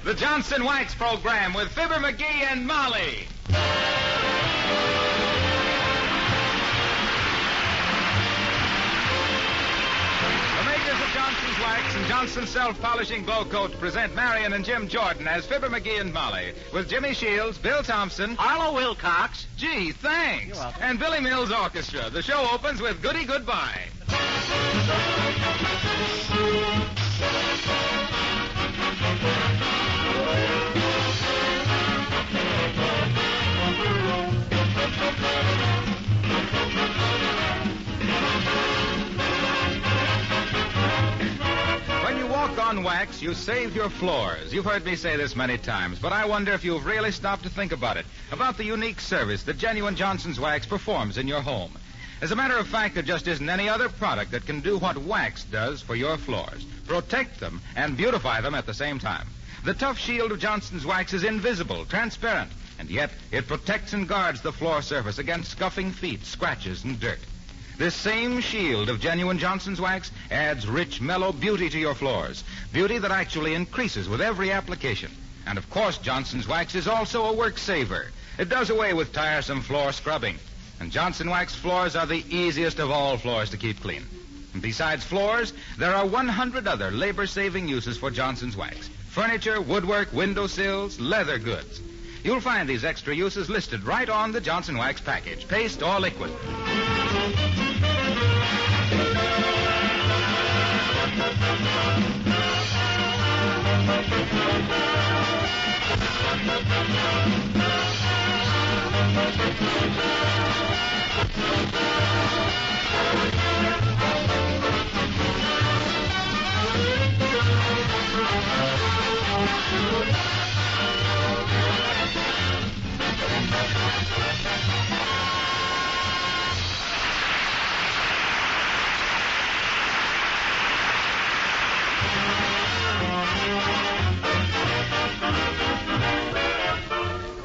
The Johnson Wax Program with Fibber, McGee, and Molly. The makers of Johnson's Wax and Johnson's Self-Polishing Glow Coat present Marion and Jim Jordan as Fibber, McGee, and Molly with Jimmy Shields, Bill Thompson, Harlow Wilcox. Gee, thanks. You're welcome. And Billy Mills Orchestra. The show opens with Goody Goodbye. When you walk on wax, you save your floors. You've heard me say this many times, but I wonder if you've really stopped to think about it, about the unique service that genuine Johnson's Wax performs in your home. As a matter of fact, there just isn't any other product that can do what wax does for your floors. Protect them and beautify them at the same time. The tough shield of Johnson's Wax is invisible, transparent, and yet it protects and guards the floor surface against scuffing feet, scratches, and dirt. This same shield of genuine Johnson's Wax adds rich, mellow beauty to your floors, beauty that actually increases with every application. And of course, Johnson's Wax is also a work saver. It does away with tiresome floor scrubbing. And Johnson Wax floors are the easiest of all floors to keep clean. And besides floors, there are 100 other labor-saving uses for Johnson's Wax. Furniture, woodwork, windowsills, leather goods. You'll find these extra uses listed right on the Johnson Wax package, paste or liquid.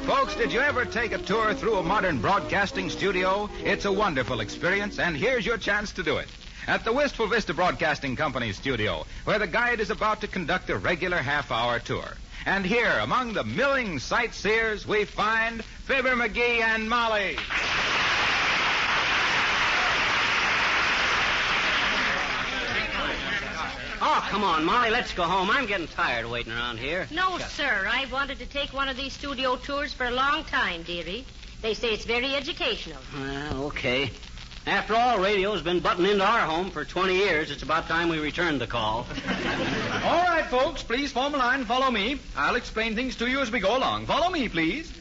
Folks, did you ever take a tour through a modern broadcasting studio? It's a wonderful experience, and here's your chance to do it. At the Wistful Vista Broadcasting Company's studio, where the guide is about to conduct a regular half-hour tour. And here, among the milling sightseers, we find Fibber, McGee, and Molly. Oh, come on, Molly, let's go home. I'm getting tired of waiting around here. No, sir. I've wanted to take one of these studio tours for a long time, dearie. They say it's very educational. Well, okay. After all, radio's been butting into our home for 20 years. It's about time we returned the call. All right, folks, please form a line and follow me. I'll explain things to you as we go along. Follow me, please.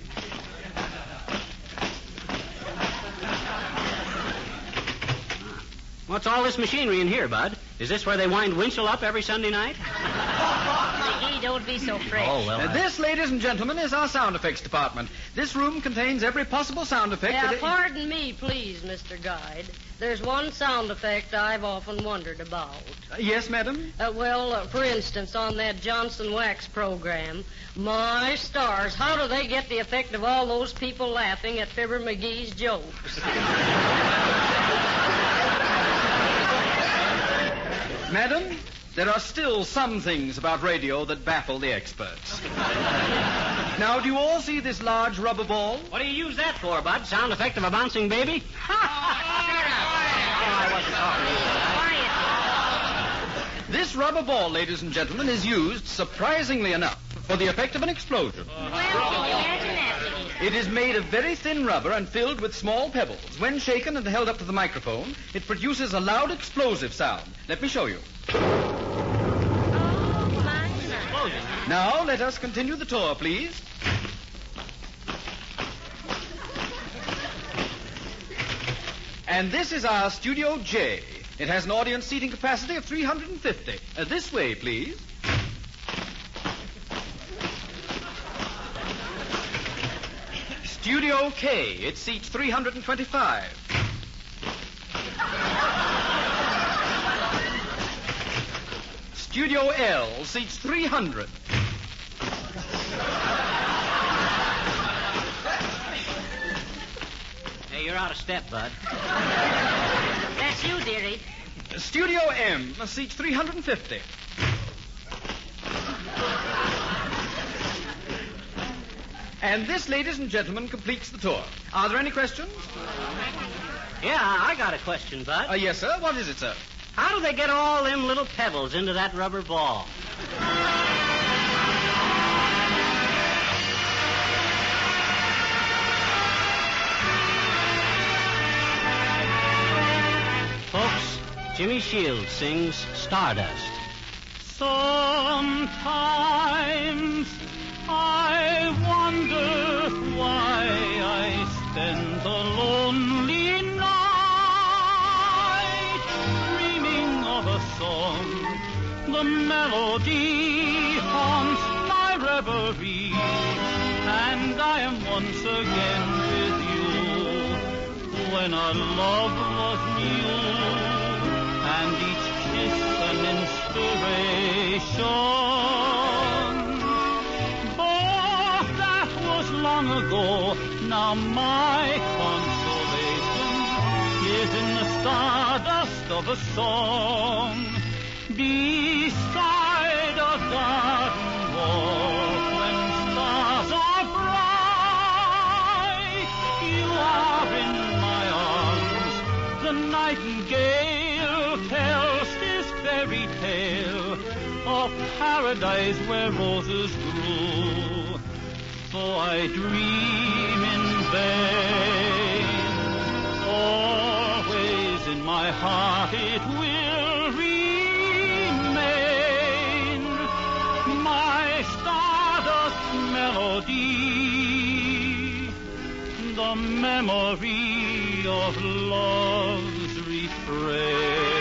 What's all this machinery in here, Bud? Is this where they wind Winchell up every Sunday night? McGee, don't be so fresh. Oh, well, This, ladies and gentlemen, is our sound effects department. This room contains every possible sound effect. Now, pardon me, please, Mr. Guide. There's one sound effect I've often wondered about. Yes, madam? For instance, on that Johnson Wax program, my stars, how do they get the effect of all those people laughing at Fibber McGee's jokes? Madam, there are still some things about radio that baffle the experts. Now, do you all see this large rubber ball? What do you use that for, Bud? Sound effect of a bouncing baby? I wasn't talking to you. This rubber ball, ladies and gentlemen, is used, surprisingly enough, for the effect of an explosion. Well, can you imagine that, McGee? It is made of very thin rubber and filled with small pebbles. When shaken and held up to the microphone, it produces a loud explosive sound. Let me show you. Oh, my. Now, let us continue the tour, please. And this is our Studio J. It has an audience seating capacity of 350. This way, please. Studio K. It seats 325. Studio L seats 300. Hey, you're out of step, Bud. That's you, dearie. Studio M seats 350. And this, ladies and gentlemen, completes the tour. Are there any questions? Yeah, I got a question, Bud. Yes, sir. What is it, sir? How do they get all them little pebbles into that rubber ball? Folks, Jimmy Shields sings Stardust. Sometimes I wonder why I spend the lonely night dreaming of a song. The melody haunts my reverie, and I am once again with you when our love was new, and each kiss an inspiration. But that was long ago. Now my consolation is in the stardust of a song beside a garden wall. When stars are bright, you are in my arms. The nightingale tells this fairy tale of paradise where roses grew. So I dream in vain. Always in my heart it will remain. My stardust melody, the memory of love's refrain.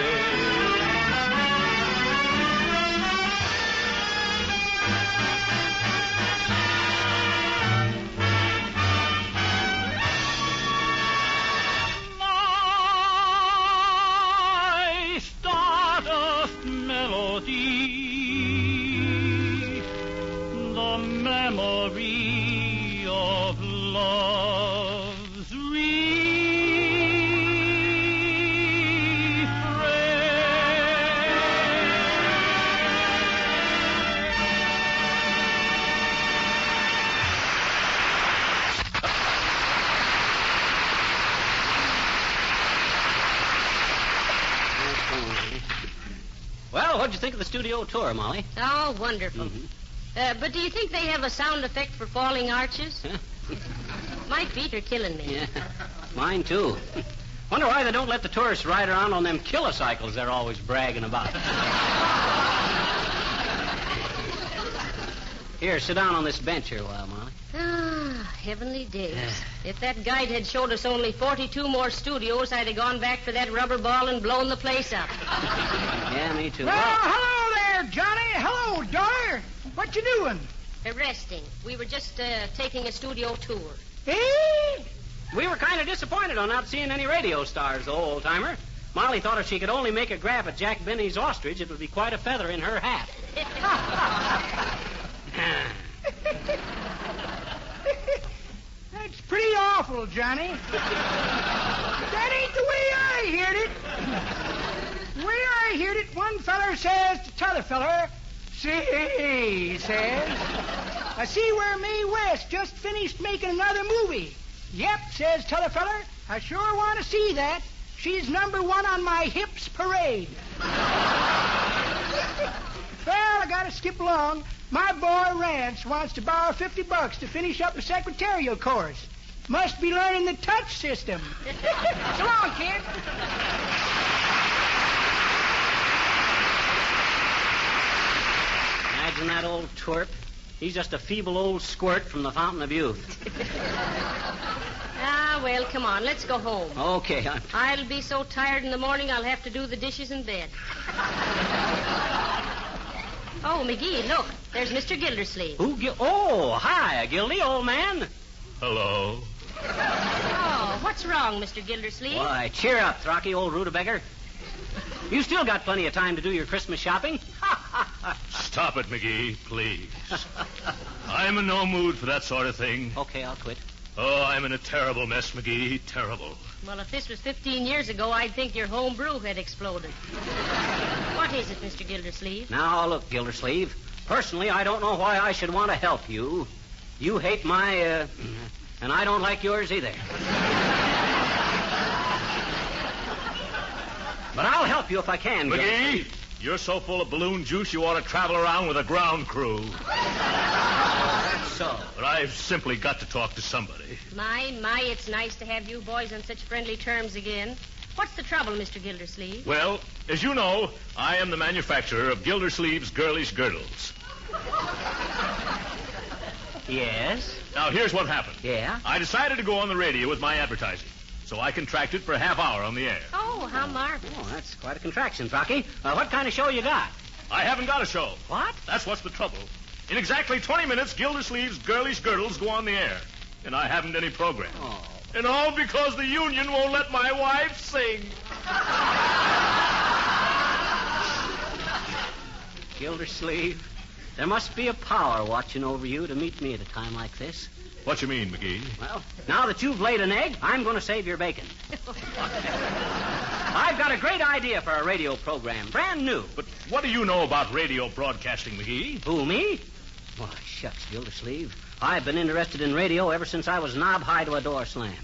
The memory of love's Well, what'd you think of the studio tour, Molly? Oh, wonderful. Mm-hmm. But do you think they have a sound effect for falling arches? My feet are killing me. Yeah, mine too. Wonder why they don't let the tourists ride around on them kilocycles they're always bragging about. Here, sit down on this bench here a while, Molly. Ah, heavenly days. If that guide had showed us only 42 more studios, I'd have gone back for that rubber ball and blown the place up. Yeah, me too. Well, hello there, Johnny. Hello, daughter. What you doing? Resting. We were just taking a studio tour. Eh? We were kind of disappointed on not seeing any radio stars, though, old-timer. Molly thought if she could only make a grab at Jack Benny's ostrich, it would be quite a feather in her hat. That's pretty awful, Johnny. That ain't the way I heard it. The way I heard it, one feller says to t'other feller, "See," he says, "I see where Mae West just finished making another movie." "Yep," says t'other feller, "I sure want to see that. She's number one on my hips parade." Well, I gotta skip along. My boy Rance wants to borrow $50 to finish up a secretarial course. Must be learning the touch system. So long, kid. Imagine that old twerp. He's just a feeble old squirt from the fountain of youth. Ah, well, come on. Let's go home. Okay, I'll be so tired in the morning I'll have to do the dishes in bed. Oh, McGee, look. There's Mr. Gildersleeve. Oh, hi, Gildy, old man. Hello. Oh, what's wrong, Mr. Gildersleeve? Why, cheer up, Throcky, old rutabaga. You still got plenty of time to do your Christmas shopping. Stop it, McGee, please. I'm in no mood for that sort of thing. Okay, I'll quit. Oh, I'm in a terrible mess, McGee. Terrible. Well, if this was 15 years ago, I'd think your home brew had exploded. What is it, Mr. Gildersleeve? Now, look, Gildersleeve. Personally, I don't know why I should want to help you. You hate my, and I don't like yours either. But I'll help you if I can, McGee, you're so full of balloon juice you ought to travel around with a ground crew. So? But I've simply got to talk to somebody. My, it's nice to have you boys on such friendly terms again. What's the trouble, Mr. Gildersleeve? Well, as you know, I am the manufacturer of Gildersleeve's Girlish Girdles. Yes? Now, here's what happened. Yeah? I decided to go on the radio with my advertising, so I contracted for a half hour on the air. Oh, how marvelous. Oh, that's quite a contraction, Rocky. What kind of show you got? I haven't got a show. What? That's what's the trouble. In exactly 20 minutes, Gildersleeve's Girlish Girdles go on the air, and I haven't any program. Oh. And all because the union won't let my wife sing. Gildersleeve, there must be a power watching over you to meet me at a time like this. What you mean, McGee? Well, now that you've laid an egg, I'm going to save your bacon. I've got a great idea for a radio program, brand new. But what do you know about radio broadcasting, McGee? Who, me? Why, shucks, Gildersleeve. I've been interested in radio ever since I was knob-high to a door slam.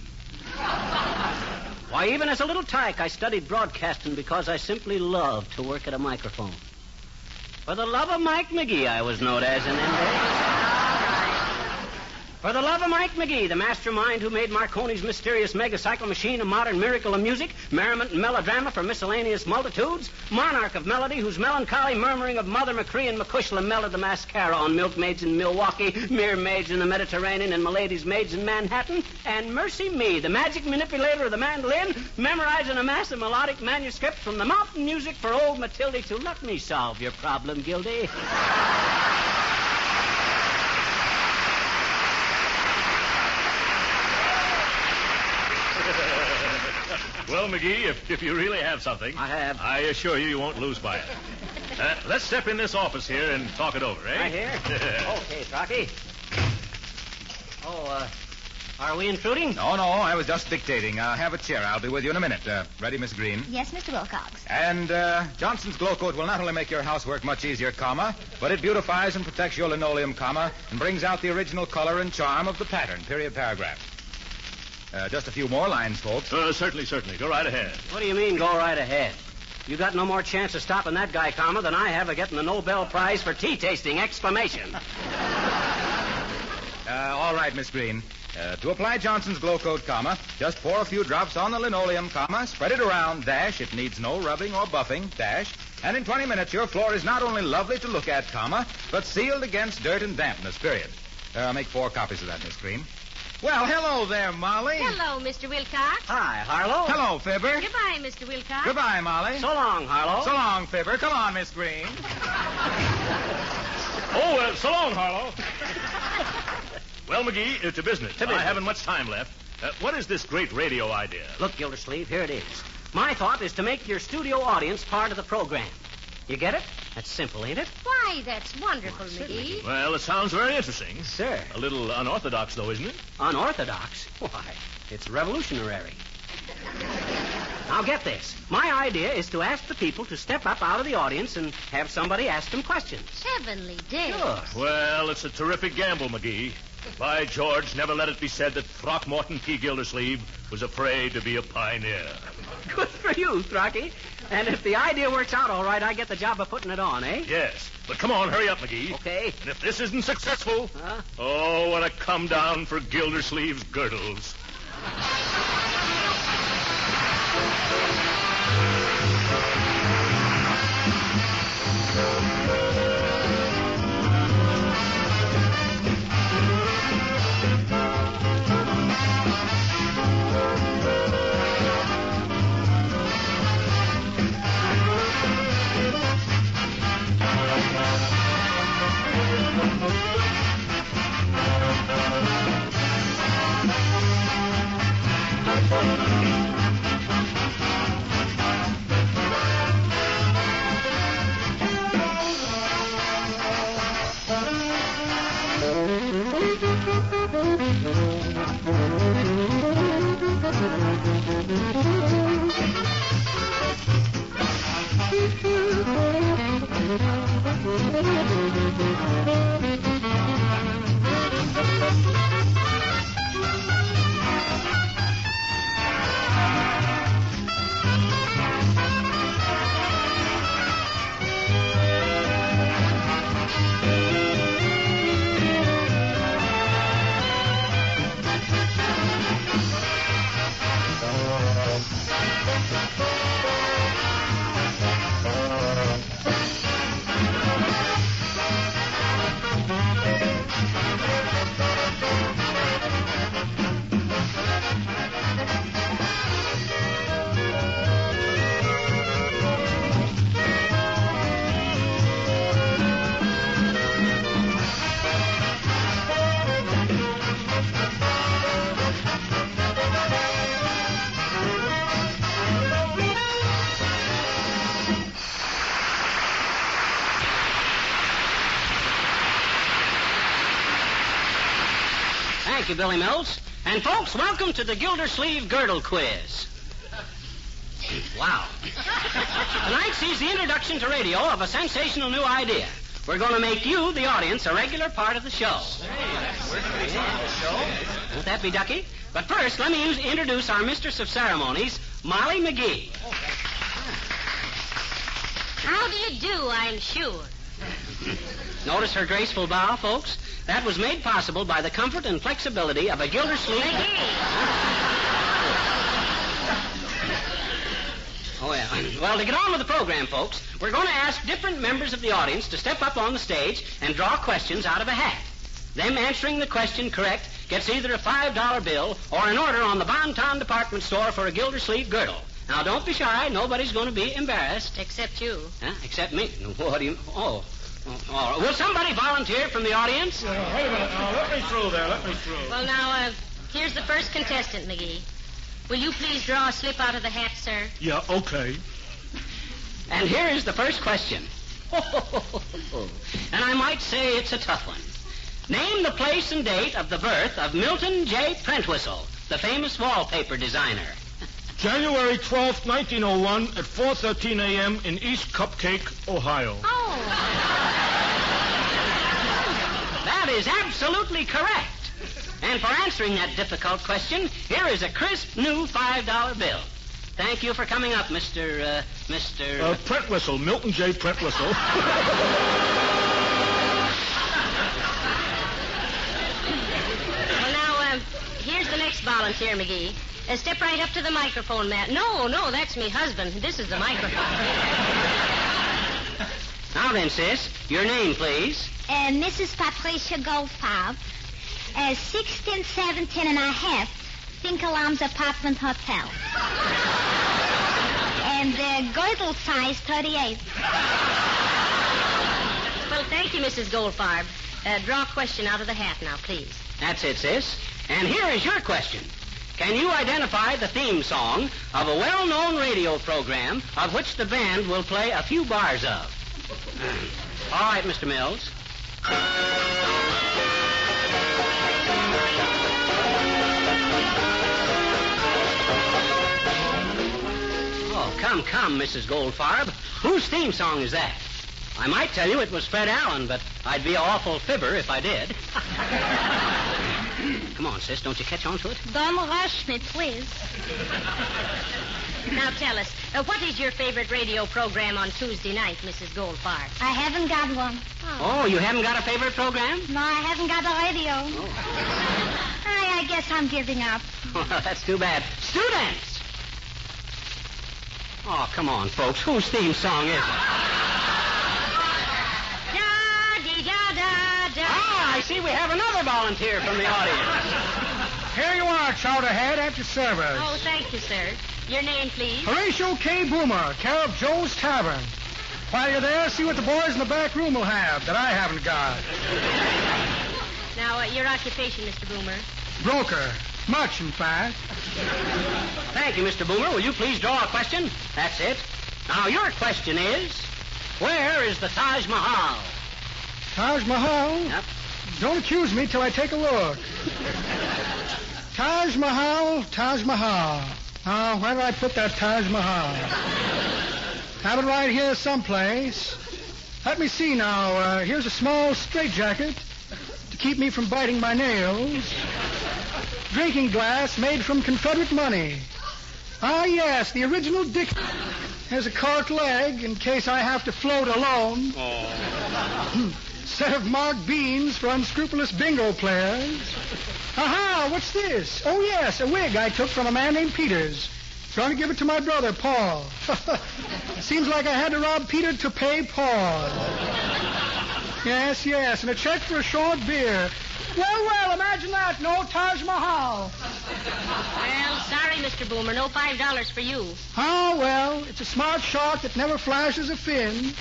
Why, even as a little tyke, I studied broadcasting because I simply loved to work at a microphone. For the love of Mike McGee, I was known as in them days. For the love of Mike McGee, the mastermind who made Marconi's mysterious megacycle machine a modern miracle of music, merriment and melodrama for miscellaneous multitudes, monarch of melody whose melancholy murmuring of Mother McCree and McCushla melted the mascara on milkmaids in Milwaukee, mermaids in the Mediterranean, and Milady's maids in Manhattan, and mercy me, the magic manipulator of the mandolin, memorizing a mass of melodic manuscripts from the mountain music for old Matilda to let me solve your problem, Gildy. Well, McGee, if you really have something... I have. I assure you won't lose by it. Let's step in this office here and talk it over, eh? Right here? Okay, Rocky. Oh, are we intruding? No, I was just dictating. Have a chair. I'll be with you in a minute. Ready, Miss Green? Yes, Mr. Wilcox. And Johnson's Glow Coat will not only make your housework much easier, comma, but it beautifies and protects your linoleum, comma, and brings out the original color and charm of the pattern, period paragraph. Just a few more lines, folks. Certainly. Go right ahead. What do you mean, go right ahead? You got no more chance of stopping that guy, comma, than I have of getting the Nobel Prize for tea tasting, exclamation. All right, Miss Green. To apply Johnson's Glow Coat, comma, just pour a few drops on the linoleum, comma, spread it around, dash, it needs no rubbing or buffing, dash, and in 20 minutes your floor is not only lovely to look at, comma, but sealed against dirt and dampness, period. Make 4 copies of that, Miss Green. Well, hello there, Molly. Hello, Mr. Wilcox. Hi, Harlow. Hello, Fibber. Goodbye, Mr. Wilcox. Goodbye, Molly. So long, Harlow. So long, Fibber. Come on, Miss Green. So long, Harlow. Well, McGee, to business. I haven't much time left. What is this great radio idea? Look, Gildersleeve, here it is. My thought is to make your studio audience part of the program. You get it? That's simple, ain't it? Why, that's wonderful, McGee. Well, it sounds very interesting. Sir. A little unorthodox, though, isn't it? Unorthodox? Why, it's revolutionary. Now, get this. My idea is to ask the people to step up out of the audience and have somebody ask them questions. Heavenly days. Sure. Well, it's a terrific gamble, McGee. By George, never let it be said that Throckmorton P. Gildersleeve was afraid to be a pioneer. Good for you, Throcky. And if the idea works out all right, I get the job of putting it on, eh? Yes. But come on, hurry up, McGee. Okay. And if this isn't successful, Huh? oh, what a come down for Gildersleeve's girdles. Thank you, Billy Mills. And, folks, welcome to the Gildersleeve Girdle Quiz. Wow. Tonight sees the introduction to radio of a sensational new idea. We're going to make you, the audience, a regular part of the show. Won't that be ducky? But first, let me introduce our mistress of ceremonies, Molly McGee. How do you do, I'm sure. Notice her graceful bow, folks? That was made possible by the comfort and flexibility of a Gildersleeve... Oh, yeah. Well, to get on with the program, folks, we're going to ask different members of the audience to step up on the stage and draw questions out of a hat. Them answering the question correct gets either a $5 bill or an order on the Bon-Ton department store for a Gildersleeve girdle. Now, don't be shy. Nobody's going to be embarrassed. Except you. Huh? Except me. What do you... Oh. All right. Will somebody volunteer from the audience? Wait a minute. Now, let me through there. Let me through. Well, now, here's the first contestant, McGee. Will you please draw a slip out of the hat, sir? Yeah, okay. And here is the first question. And I might say it's a tough one. Name the place and date of the birth of Milton J. Prentwhistle, the famous wallpaper designer. January 12th, 1901 at 4:13 a.m. in East Cupcake, Ohio. Oh. That is absolutely correct. And for answering that difficult question, here is a crisp new $5 bill. Thank you for coming up, Mr. Prentwhistle, Milton J. Prentwhistle. Well, now, here's the next volunteer, McGee. Step right up to the microphone, Matt. No, that's me husband. This is the microphone. Now then, sis, your name, please. Mrs. Patricia Goldfarb, 1617 and a half, Finkelam's Apartment Hotel. And girdle size 38. Well, thank you, Mrs. Goldfarb. Draw a question out of the hat now, please. That's it, sis. And here is your question. Can you identify the theme song of a well-known radio program of which the band will play a few bars of? All right, Mr. Mills. Oh, come, Mrs. Goldfarb. Whose theme song is that? I might tell you it was Fred Allen, but I'd be an awful fibber if I did. Come on, sis, don't you catch on to it? Don't rush me, please. Now tell us, what is your favorite radio program on Tuesday night, Mrs. Goldfarb? I haven't got one. Oh, you haven't got a favorite program? No, I haven't got a radio. Oh. I guess I'm giving up. Well, that's too bad. Students! Oh, come on, folks. Whose theme song is it? Ah, I see we have another volunteer from the audience. Here you are, Chowderhead, after service. Oh, thank you, sir. Your name, please? Horatio K. Boomer, care of Joe's Tavern. While you're there, see what the boys in the back room will have that I haven't got. Now, your occupation, Mr. Boomer? Broker. Much, in fact. Thank you, Mr. Boomer. Will you please draw a question? That's it. Now, your question is, where is the Taj Mahal? Taj Mahal? Yep. Don't accuse me till I take a look. Taj Mahal, Taj Mahal. Now, where did I put that Taj Mahal? Have it right here someplace. Let me see now. Here's a small straitjacket to keep me from biting my nails. Drinking glass made from Confederate money. Ah, yes, the original Dick. Here's a cork leg in case I have to float alone. Oh. Set of marked beans for unscrupulous bingo players. Aha, what's this? Oh, yes, a wig I took from a man named Peters. Going to give it to my brother, Paul. Seems like I had to rob Peter to pay Paul. Yes, and a check for a short beer. Well, imagine that. No Taj Mahal. Well, sorry, Mr. Boomer. No $5 for you. Oh, well, it's a smart shark that never flashes a fin.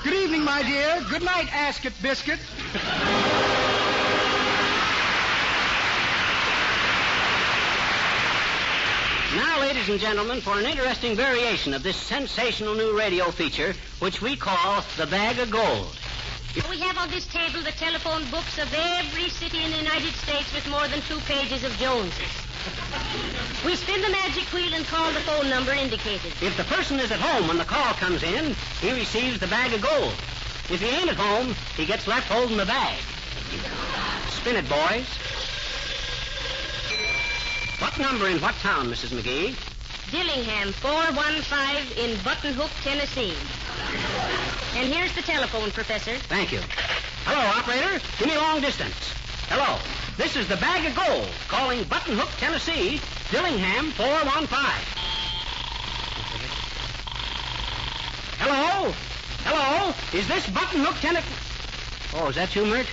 Good evening, my dear. Good night, Ascot Biscuit. Now, ladies and gentlemen, for an interesting variation of this sensational new radio feature, which we call the Bag of Gold. We have on this table the telephone books of every city in the United States with more than 2 pages of Joneses. We spin the magic wheel and call the phone number indicated. If the person is at home when the call comes in, he receives the bag of gold. If he ain't at home, he gets left holding the bag. Spin it, boys. What number in what town, Mrs. McGee? Dillingham, 415 in Button Hook, Tennessee. And here's the telephone, Professor. Thank you. Hello, operator. Give me long distance. Hello. This is the bag of gold calling Button Hook, Tennessee, Dillingham, 415. Hello? Hello? Is this Button Hook, Tennessee? Oh, is that you, Mert?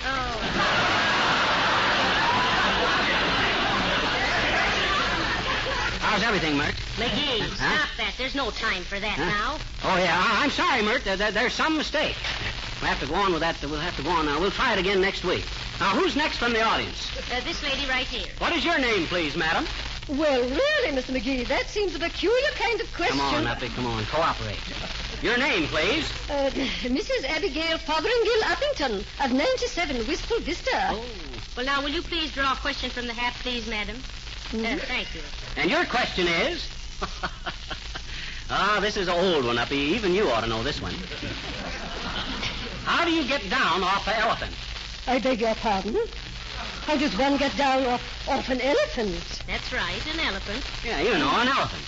How's everything, Mert? McGee, stop that. There's no time for that now. Oh, yeah. I'm sorry, Mert. There's some mistake. We'll have to go on with that. We'll have to go on now. We'll try it again next week. Now, who's next from the audience? This lady right here. What is your name, please, madam? Well, really, Mr. McGee, that seems a peculiar kind of question. Come on, Uppy, come on. Cooperate. Your name, please? Mrs. Abigail Fotheringill Uppington of 97 Wistful Vista. Oh. Well, now, will you please draw a question from the hat, please, madam? Thank you. And your question is? This is an old one, Uppy. Even you ought to know this one. How do you get down off an elephant? I beg your pardon? How does one get down off an elephant? That's right, an elephant. Yeah, you know, an elephant.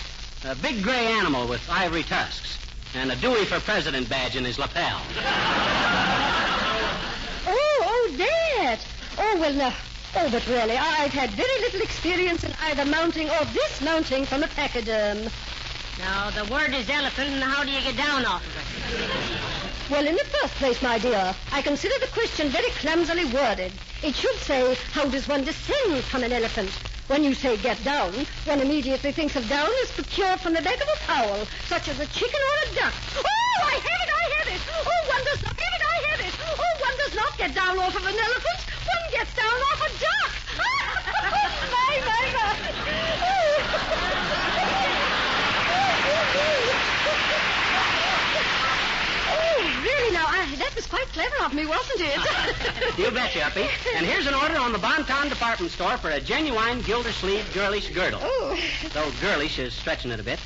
A big gray animal with ivory tusks. And a Dewey for President badge in his lapel. Oh, that. Oh, well, no. Oh, but really, I've had very little experience in either mounting or dismounting from a pachyderm. Now, the word is elephant, and how do you get down off of it? Well, in the first place, my dear, I consider the question very clumsily worded. It should say, how does one descend from an elephant? When you say get down, one immediately thinks of down as procured from the back of a fowl, such as a chicken or a duck. Oh, I have it! Oh, one does not have it, I have it! Oh, one does not get down off of an elephant. One gets down off a duck. My. Oh, really now, that was quite clever of me, wasn't it? You betcha, Uppy. And here's an order on the Bonton department store for a genuine Gildersleeve girlish girdle. Oh. Though girlish is stretching it a bit.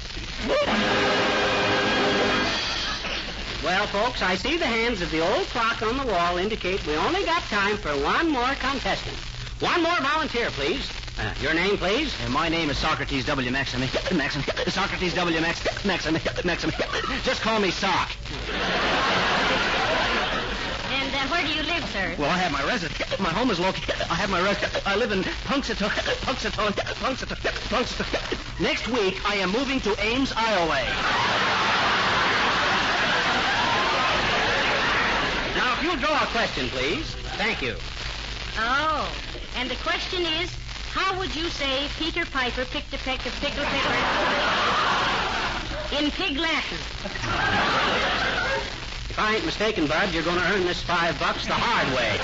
Well, folks, I see the hands of the old clock on the wall indicate we only got time for one more contestant. One more volunteer, please. Your name, please? My name is Socrates W. Maxim. Socrates W. Maxim. Just call me Sock. And where do you live, sir? Well, I have my residence. My home is located. I live in Punxsutawney. Next week, I am moving to Ames, Iowa. Now, if you'll draw a question, please. Thank you. Oh, and the question is, how would you say Peter Piper picked a peck of pickled pepper in pig Latin? If I ain't mistaken, Bud, you're going to earn this $5 the hard way.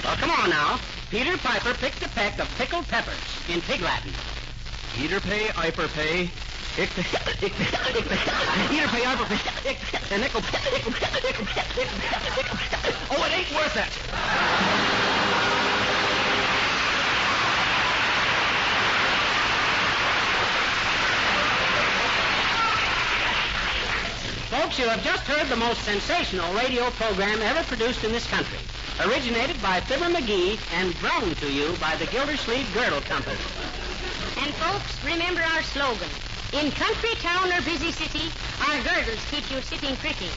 Well, come on now. Peter Piper picked a peck of pickled peppers in pig Latin. Peter pay, Iper pay. Peter pay, Iper pay. Oh, it ain't worth it. Folks, you have just heard the most sensational radio program ever produced in this country. Originated by Fibber McGee and brought to you by the Gildersleeve Girdle Company. And folks, remember our slogan. In country, town, or busy city, our girdles keep you sitting pretty.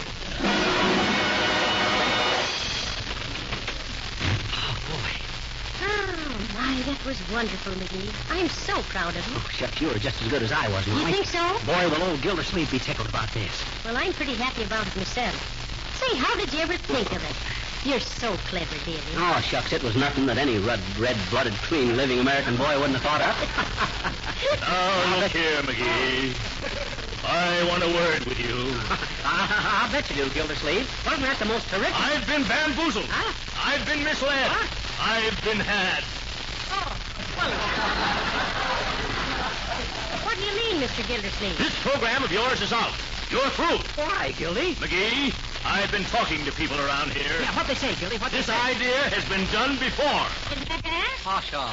Oh, my, that was wonderful, McGee. I'm so proud of you. Oh, shucks, you were just as good as I was, Molly. You think so? Boy, will old Gildersleeve be tickled about this. Well, I'm pretty happy about it myself. Say, how did you ever think of it? You're so clever, dearie. Oh, shucks, it was nothing that any red-blooded, clean-living American boy wouldn't have thought of. Oh, look here, McGee. I want a word with you. I'll bet you do, Gildersleeve. Wasn't that the most terrific... I've been bamboozled. Huh? I've been misled. What? I've been had. Oh, well... What do you mean, Mr. Gildersleeve? This program of yours is out. You're through. Why, Gildy? McGee, I've been talking to people around here. Yeah, what they say, Gildy? What This they say? idea has been done before. Pawshaw.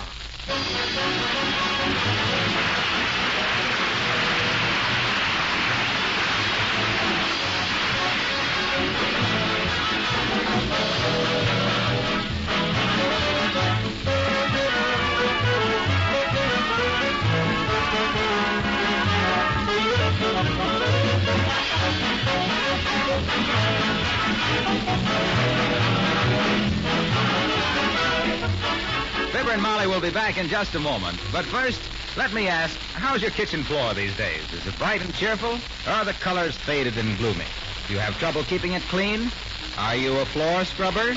Fibber and Molly will be back in just a moment. But first, let me ask, how's your kitchen floor these days? Is it bright and cheerful, or are the colors faded and gloomy? Do you have trouble keeping it clean? Are you a floor scrubber?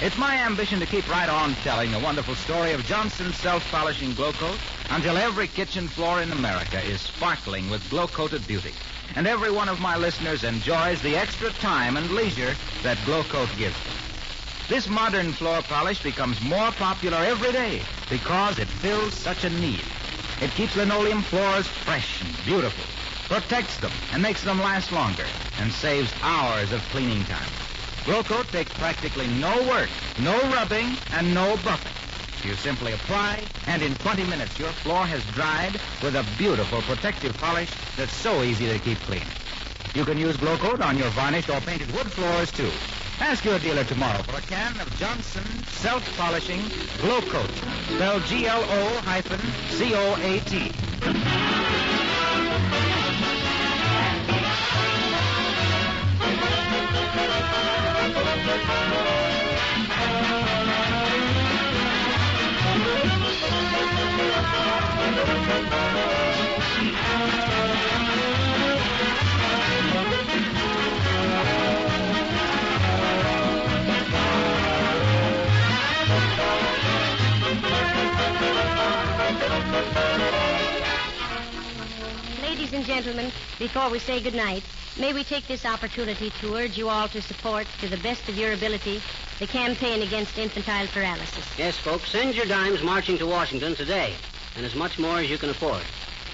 It's my ambition to keep right on telling the wonderful story of Johnson's self-polishing Glow Coat until every kitchen floor in America is sparkling with glow-coated beauty. And every one of my listeners enjoys the extra time and leisure that Glow Coat gives them. This modern floor polish becomes more popular every day because it fills such a need. It keeps linoleum floors fresh and beautiful, protects them and makes them last longer, and saves hours of cleaning time. Glow Coat takes practically no work, no rubbing, and no buffing. You simply apply, and in 20 minutes your floor has dried with a beautiful protective polish that's so easy to keep clean. You can use Glow Coat on your varnished or painted wood floors, too. Ask your dealer tomorrow for a can of Johnson self-polishing Glow Coat, spelled GLO-COAT. Ladies and gentlemen, before we say goodnight, may we take this opportunity to urge you all to support, to the best of your ability, the campaign against infantile paralysis. Yes, folks, send your dimes marching to Washington today, and as much more as you can afford.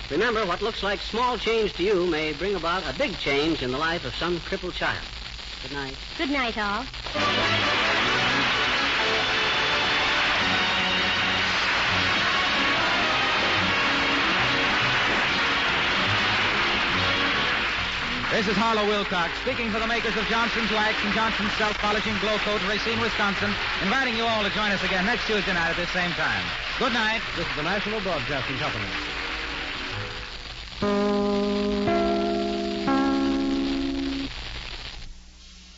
Remember, what looks like small change to you may bring about a big change in the life of some crippled child. Good night. Good night, all. This is Harlow Wilcox, speaking for the makers of Johnson's Wax and Johnson's Self-Polishing Glow Coat, Racine, Wisconsin, inviting you all to join us again next Tuesday night at this same time. Good night. This is the National Broadcasting Company.